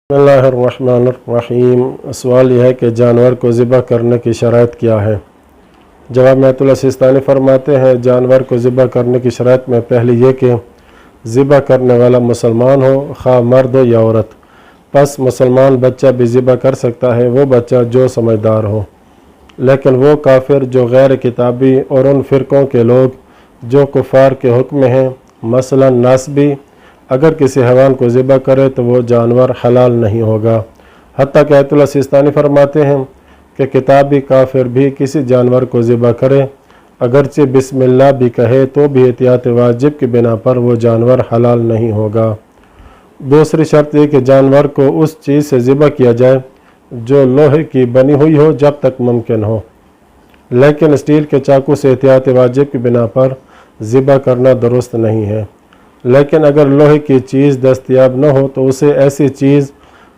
बिस्मिल्लाहिर्रहमानिर्रहीम। सवाल यह है कि जानवर को ज़िबा करने की शराइत क्या है। जवाब में अयतुल्लाह सिस्तानी फरमाते हैं, जानवर को ज़िबा करने की शराइत में पहले ये कि ज़िबा करने वाला मुसलमान हो, खा मर्द हो या औरत। बस मुसलमान बच्चा भी ज़िबा कर सकता है, वो बच्चा जो समझदार हो। लेकिन वो काफिर जो गैर किताबी और उन फ़िरक़ों के लोग जो कुफ़ार के हुक्म में हैं, मसलन नासबी, अगर किसी हैवान को ज़िबा करे तो वो जानवर हलाल नहीं होगा। हत्ता कि अयतुल्लाह सिस्तानी फरमाते हैं कि किताबी काफिर भी किसी जानवर को ज़िबा करे, अगरचे बिस्मिल्लाह भी कहे तो भी एहतियात वाजिब की बिना पर वो जानवर हलाल नहीं होगा। दूसरी शर्त ये कि जानवर को उस चीज़ से ज़िबा किया जाए जो लोहे की बनी हुई हो जब तक मुमकिन हो, लेकिन स्टील के चाकू से एहतियात वाजिब की बिना पर ज़िबा करना दुरुस्त नहीं है। लेकिन अगर लोहे की चीज़ दस्तयाब न हो तो उसे ऐसी चीज़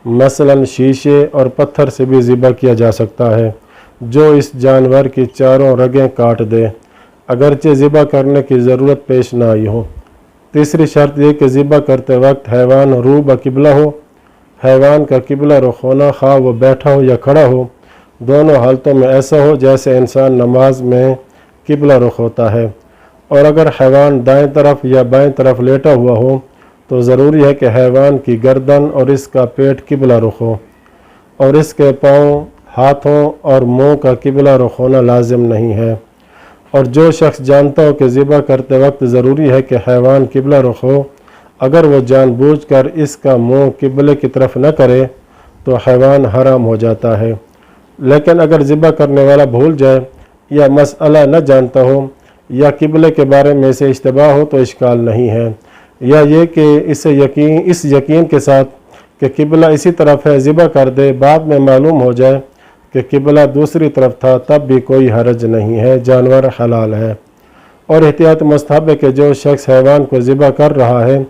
मसलन शीशे और पत्थर से भी ज़िबा किया जा सकता है जो इस जानवर की चारों रगें काट दे, अगरचे ज़िबा करने की ज़रूरत पेश न आई हो। तीसरी शर्त यह कि ज़िबा करते वक्त हैवान रू बकिबला हो। हैवान का किबला रुख होना, खा वो बैठा हो या खड़ा हो, दोनों हालतों में ऐसा हो जैसे इंसान नमाज में किबला रुख होता है। और अगर हैवान दाएं तरफ या बाएं तरफ लेटा हुआ हो तो ज़रूरी है कि हैवान की गर्दन और इसका पेट किबला रुख हो, और इसके पाँव, हाथों और मुंह का किबला रुख होना लाजिम नहीं है। और जो शख्स जानता हो कि ज़िबा करते वक्त ज़रूरी है कि हैवान किबला रुख हो, अगर वो जानबूझकर इसका मुंह किबले की तरफ न करे तो हैवान हराम हो जाता है। लेकिन अगर ज़िबा करने वाला भूल जाए या मसअला न जानता हो या किबले के बारे में इसे इश्तिबाह हो तो इश्काल नहीं है, या ये कि इस यकीन के साथ कि किबला इसी तरफ है ज़िबा कर दे, बाद में मालूम हो जाए कि किबला दूसरी तरफ था, तब भी कोई हरज नहीं है, जानवर हलाल है। और एहतियात मुस्तहब है कि जो शख्स हैवान को ज़िबा कर रहा है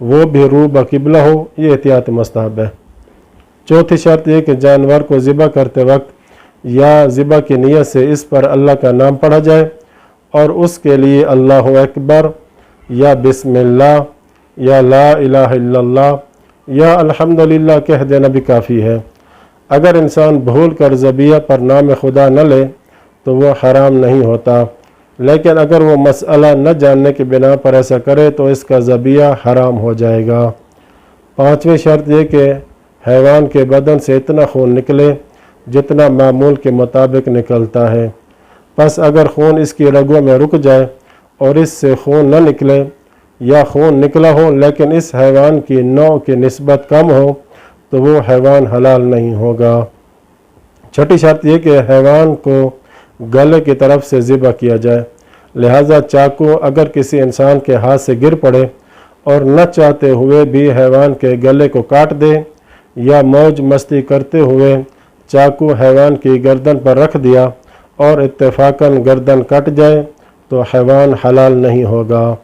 वो भी रू बकिबला हो, ये एहतियात मुस्तहब है। चौथी शर्त यह कि जानवर को ज़िबा करते वक्त या ज़िबा की नीयत से इस पर अल्लाह का नाम पढ़ा जाए और उसके लिए अल्लाहु अकबर या बिस्मिल्लाह या ला इलाहा इल्लल्लाह या अल्हम्दुलिल्लाह कह देना भी काफ़ी है। अगर इंसान भूल कर ज़बिया पर नाम खुदा न ले तो वो हराम नहीं होता, लेकिन अगर वो मसअला न जानने की बिना पर ऐसा करे तो इसका ज़बिया हराम हो जाएगा। पाँचवीं शर्त यह कि हैवान के बदन से इतना खून निकले जितना मामूल के मुताबिक निकलता है। बस अगर खून इसकी रगों में रुक जाए और इससे खून न निकले या खून निकला हो लेकिन इस हैवान की नौ की निस्बत कम हो तो वो हैवान हलाल नहीं होगा। छठी शर्त यह कि हैवान को गले की तरफ से ज़िबा किया जाए, लिहाजा चाकू अगर किसी इंसान के हाथ से गिर पड़े और न चाहते हुए भी हैवान के गले को काट दे, या मौज मस्ती करते हुए चाकू हैवान की गर्दन पर रख दिया और इत्तेफाकन गर्दन कट जाए तो हैवान हलाल नहीं होगा।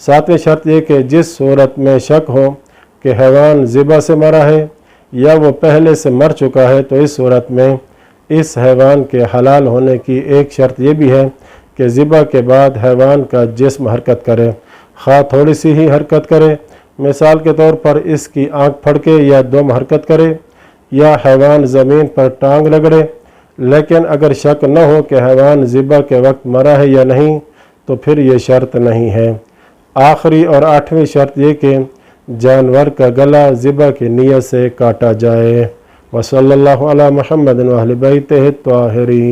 सातवीं शर्त यह कि जिस सूरत में शक हो कि हैवान ज़िबा से मरा है या वो पहले से मर चुका है तो इस सूरत में इस हैवान के हलाल होने की एक शर्त यह भी है कि ज़िबा के बाद हैवान का जिस्म हरकत करे, खा थोड़ी सी ही हरकत करे, मिसाल के तौर पर इसकी आँख फड़के या दुम हरकत करे या हैवान ज़मीन पर टांग रगड़े। लेकिन अगर शक न हो कि हैवान ज़िबा के वक्त मरा है या नहीं तो फिर ये शर्त नहीं है। आखिरी और आठवीं शर्त ये कि जानवर का गला ज़िबा की नियत से काटा जाए। वसल्लल्लाहु अला मुहम्मद व अहले बैतिही त्वाहिरीन।